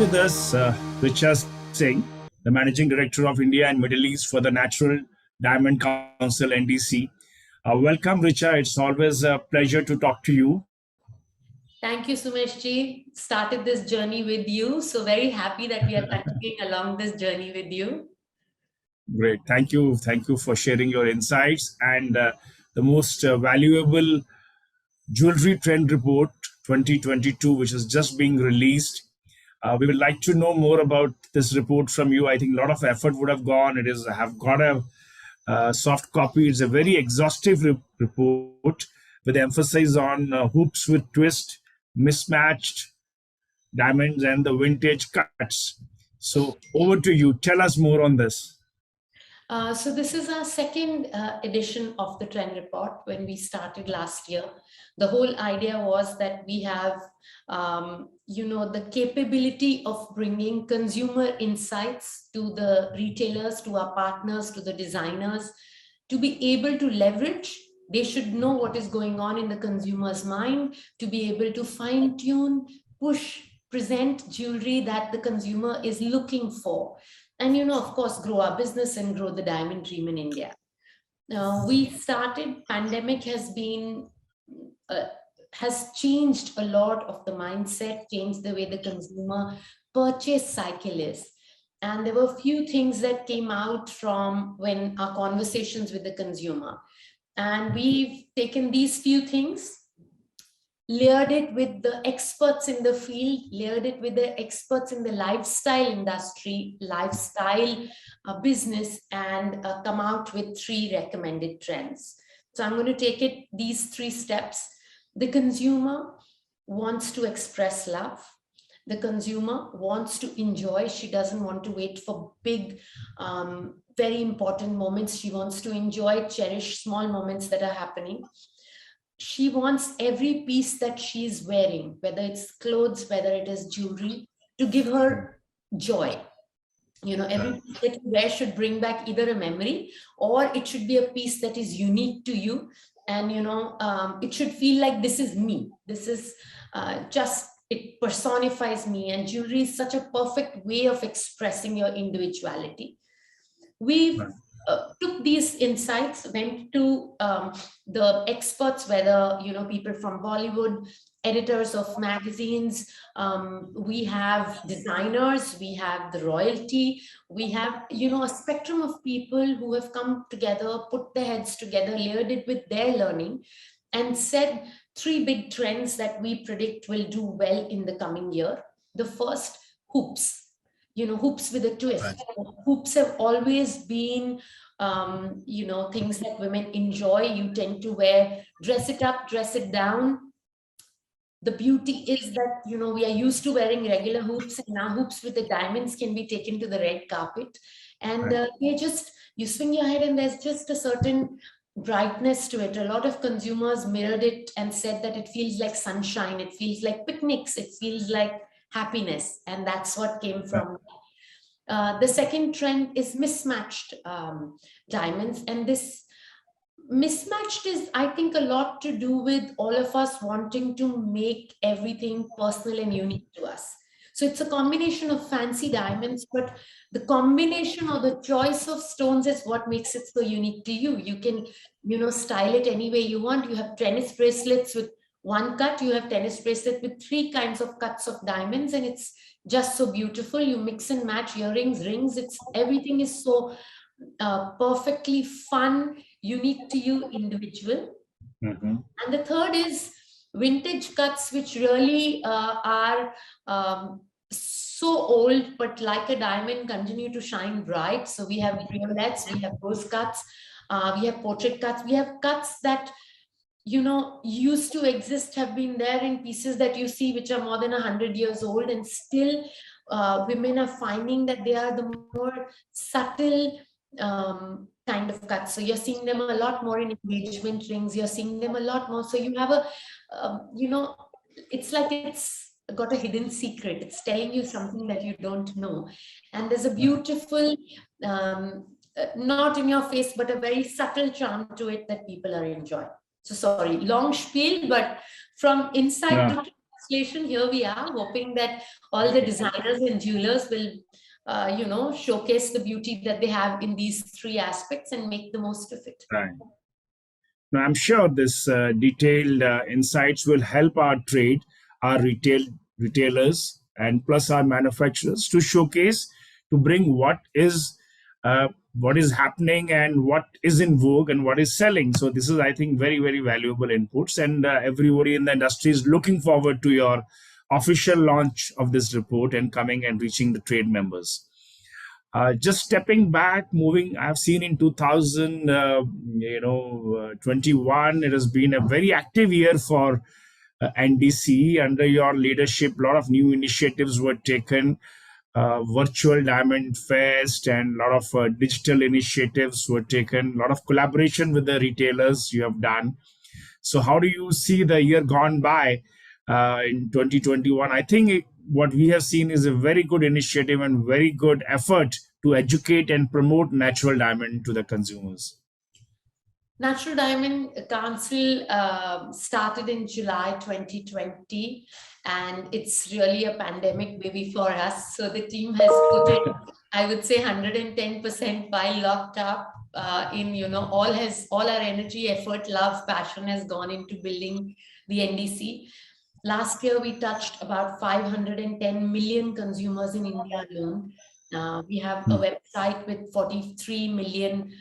with us Richa Singh, the Managing Director of India and Middle East for the Natural Diamond Council (NDC). Welcome, Richa. It's always a pleasure to talk to you. Thank you, Sumesh ji. Started this journey with you. So very happy that we are continuing along this journey with you. Great. Thank you. Thank you for sharing your insights and the most valuable jewelry trend report 2022, which is just being released. We would like to know more about this report from you. I think a lot of effort would have gone. It is have got a soft copy. It's a very exhaustive report with emphasis on hoops with twist, mismatched diamonds, and the vintage cuts. So over to you. Tell us more on this. So this is our second edition of the trend report. When we started last year, the whole idea was that we have, the capability of bringing consumer insights to the retailers, to our partners, to the designers, to be able to leverage. They should know what is going on in the consumer's mind, to be able to fine tune, push, present jewelry that the consumer is looking for. And, of course, grow our business and grow the diamond dream in India. We started, pandemic has changed a lot of the mindset, changed the way the consumer purchase cycle is. And there were a few things that came out from when our conversations with the consumer. And we've taken these few things, layered it with the experts in the field, layered it with the experts in the lifestyle industry, lifestyle business, and come out with 3 recommended trends. So I'm going to take these 3 steps. The consumer wants to express love. The consumer wants to enjoy. She doesn't want to wait for big, very important moments. She wants to enjoy, cherish small moments that are happening. She wants every piece that she's wearing, whether it's clothes, whether it is jewelry, to give her joy. Every piece that you wear should bring back either a memory, or it should be a piece that is unique to you. And, it should feel like this is me. This is it personifies me. And jewelry is such a perfect way of expressing your individuality. We've took these insights, went to the experts, whether, people from Bollywood, editors of magazines, we have designers, we have the royalty, we have, a spectrum of people who have come together, put their heads together, layered it with their learning, and said 3 big trends that we predict will do well in the coming year. The first, hoops. Hoops with a twist. Right. Hoops have always been, things that women enjoy. You tend to dress it up, dress it down. The beauty is that, we are used to wearing regular hoops, and now hoops with the diamonds can be taken to the red carpet. And you swing your head and there's just a certain brightness to it. A lot of consumers mirrored it and said that it feels like sunshine. It feels like picnics. It feels like happiness, and that's what came from. The second trend is mismatched diamonds, and this mismatched is, I think, a lot to do with all of us wanting to make everything personal and unique to us. So it's a combination of fancy diamonds, but the combination or the choice of stones is what makes it so unique to you. You can, style it any way you want. You have tennis bracelets with 1 cut, you have tennis bracelet with 3 kinds of cuts of diamonds, and it's just so beautiful. You mix and match earrings, rings, everything is so perfectly fun, unique to you, individual. Mm-hmm. And the third is vintage cuts, which really are so old, but like a diamond, continue to shine bright. So we have violettes, we have rose cuts, we have portrait cuts, we have cuts that used to exist, have been there in pieces that you see which are more than 100 years old, and still women are finding that they are the more subtle kind of cuts. So you're seeing them a lot more in engagement rings, you're seeing them a lot more. So you have it's like it's got a hidden secret. It's telling you something that you don't know. And there's a beautiful, not in your face, but a very subtle charm to it that people are enjoying. So sorry, long spiel, but from inside to legislation, here we are hoping that all the designers and jewelers will, showcase the beauty that they have in these three aspects and make the most of it. Right. Now, I'm sure this detailed insights will help our trade, our retailers, and plus our manufacturers to showcase, to bring what is happening and what is in vogue and what is selling. So this is, I think, very very valuable inputs, and everybody in the industry is looking forward to your official launch of this report and coming and reaching the trade members. Just stepping back, moving, I've seen in 2021, it has been a very active year for NDC. Under your leadership, a lot of new initiatives were taken, virtual Diamond Fest, and a lot of digital initiatives were taken, a lot of collaboration with the retailers you have done. So, how do you see the year gone by in 2021? I think what we have seen is a very good initiative and very good effort to educate and promote natural diamond to the consumers. Natural Diamond Council started in July 2020, and it's really a pandemic baby for us. So the team has put in, I would say, 110% while locked up. All our energy, effort, love, passion has gone into building the NDC. Last year, we touched about 510 million consumers in India alone. We have a website with 43 million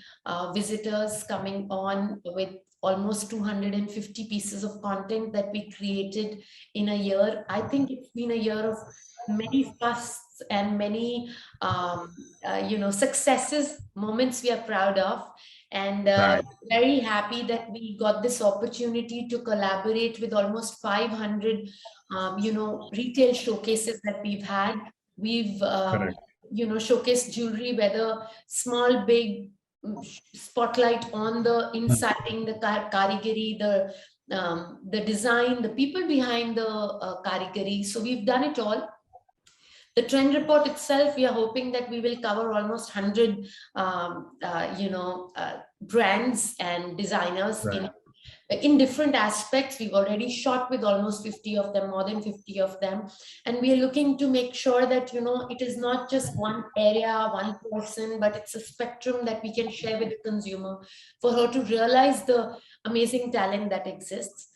visitors coming on, with almost 250 pieces of content that we created in a year. I think it's been a year of many firsts and many successes, moments we are proud of, and Right. very happy that we got this opportunity to collaborate with almost 500 retail showcases that we've had. We've Correct. showcased jewelry, whether small, big, spotlight on the inciting, the karigari, the design, the people behind the karigari. So we've done it all. The trend report itself, we are hoping that we will cover almost 100 brands and designers Right. in different aspects. We've already shot with almost 50 of them, more than 50 of them, and we are looking to make sure that it is not just one area, one person, but it's a spectrum that we can share with the consumer for her to realize the amazing talent that exists.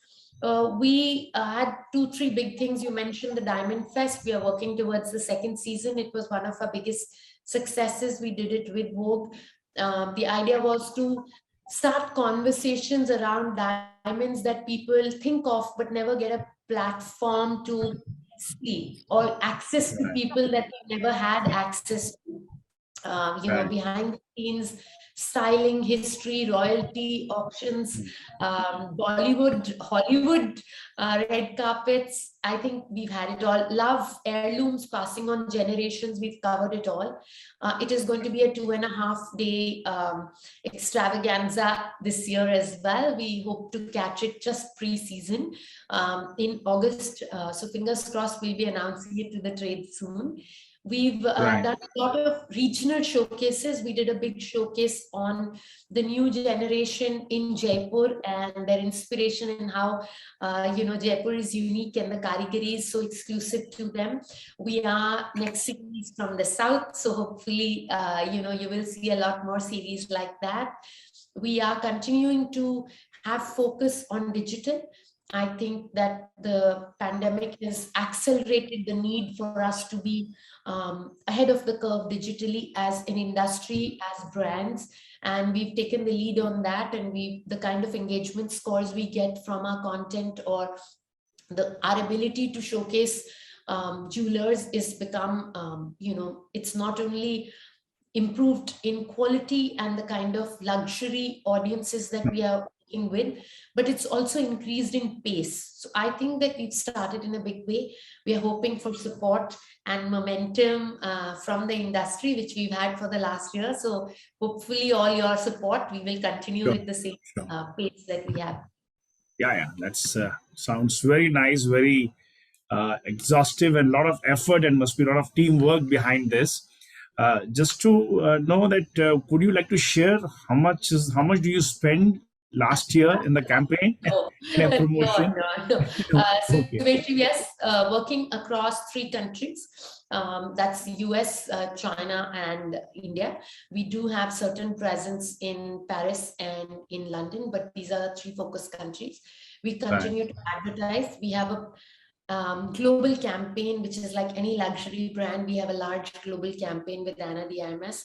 We had 2-3 big things. You mentioned the Diamond Fest. We are working towards the second season. It was one of our biggest successes. We did it with Vogue. The idea was to start conversations around diamonds that people think of but never get a platform to see, or access to people that we never had access to. Right. Behind the scenes, styling, history, royalty, auctions, Bollywood, Hollywood, red carpets. I think we've had it all. Love, heirlooms, passing on generations. We've covered it all. It is going to be a 2.5-day extravaganza this year as well. We hope to catch it just pre-season in August. So fingers crossed, we'll be announcing it to the trade soon. We've Right. done a lot of regional showcases. We did a big showcase on the new generation in Jaipur and their inspiration, and how Jaipur is unique and the karigari is so exclusive to them. We are next series from the south, so hopefully you will see a lot more series like that. We are continuing to have focus on digital. I think that the pandemic has accelerated the need for us to be ahead of the curve digitally as an industry, as brands, and we've taken the lead on that. And the kind of engagement scores we get from our content, or our ability to showcase jewelers, is become it's not only improved in quality and the kind of luxury audiences that we are working with, but it's also increased in pace. So I think that we've started in a big way. We are hoping for support and momentum from the industry, which we've had for the last year. So hopefully all your support, we will continue Sure. with the same Sure. pace that we have. Yeah. That's sounds very nice, very exhaustive, and a lot of effort, and must be a lot of teamwork behind this. Just to know that, would you like to share how much do you spend last year in the campaign No, in a no, promotion? no. So Okay, basically, yes, working across three countries. That's US, China, and India. We do have certain presence in Paris and in London, but these are the three focus countries. We right, continue to advertise. We have a global campaign, which is like any luxury brand. We have a large global campaign with Anna DMS.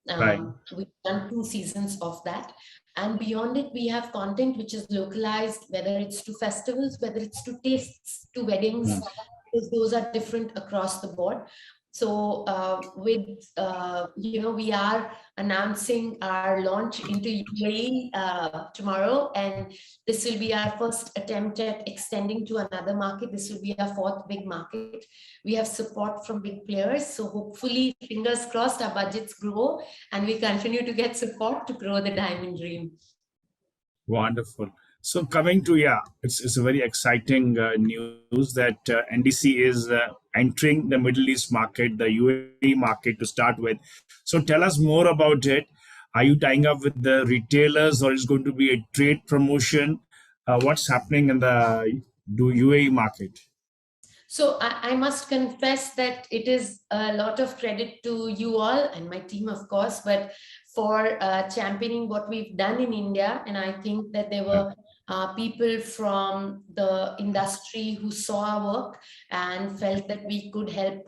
right. We've done 2 seasons of that. And beyond it, we have content which is localized, whether it's to festivals, whether it's to tastes, to weddings, Hmm. because those are different across the board. So we are announcing our launch into UAE tomorrow, and this will be our first attempt at extending to another market. This will be our fourth big market. We have support from big players, so hopefully, fingers crossed, our budgets grow and we continue to get support to grow the diamond dream. Wonderful. So coming to, yeah, it's a very exciting news that NDC is entering the Middle East market, the UAE market to start with. So tell us more about it. Are you tying up with the retailers, or is going to be a trade promotion? What's happening in the UAE market? So I must confess that it is a lot of credit to you all and my team, of course, but for championing what we've done in India. And I think that there Right. were people from the industry who saw our work and felt that we could help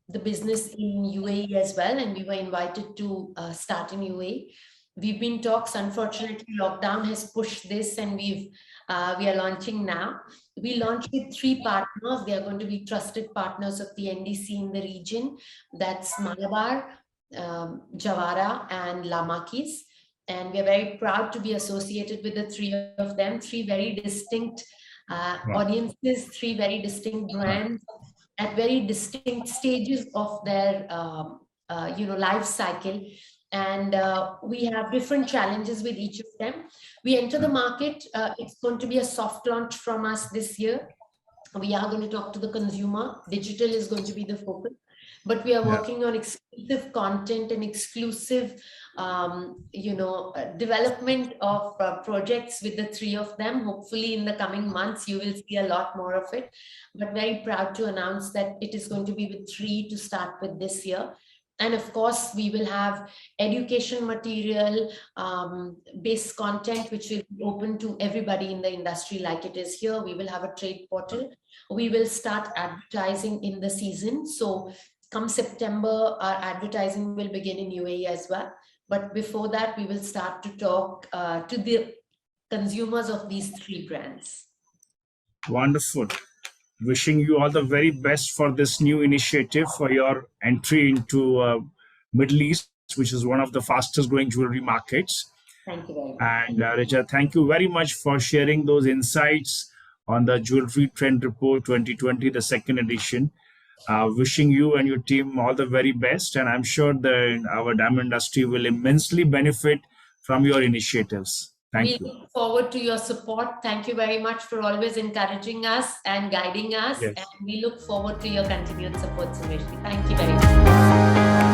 the business in UAE as well, and we were invited to start in UAE. We've been talks. Unfortunately, lockdown has pushed this, and we are launching now. We launched with 3 partners. They are going to be trusted partners of the NDC in the region. That's Malabar, Jawara, and Lamakis. And we are very proud to be associated with the three of them. Three very distinct Wow. audiences, three very distinct Right. brands at very distinct stages of their life cycle, and we have different challenges with each of them. We enter the market. It's going to be a soft launch from us this year. We are going to talk to the consumer. Digital is going to be the focus, but we are Yeah. working on exclusive content and exclusive development of projects with the three of them. Hopefully in the coming months you will see a lot more of it, but very proud to announce that it is going to be with three to start with this year. And of course, we will have education material, based content, which will be open to everybody in the industry like it is here. We will have a trade portal. We will start advertising in the season. So come September, our advertising will begin in UAE as well. But before that, we will start to talk to the consumers of these three brands. Wonderful. Wishing you all the very best for this new initiative, for your entry into Middle East, which is one of the fastest growing jewelry markets. Thank you very much. And Richa, thank you very much for sharing those insights on the Jewelry Trend Report 2020, the second edition. Wishing you and your team all the very best, and I'm sure that our diamond industry will immensely benefit from your initiatives. We Thank you. look forward to your support. Thank you very much for always encouraging us and guiding us. And Yes. we look forward to your continued support, Suresh. Thank you very much.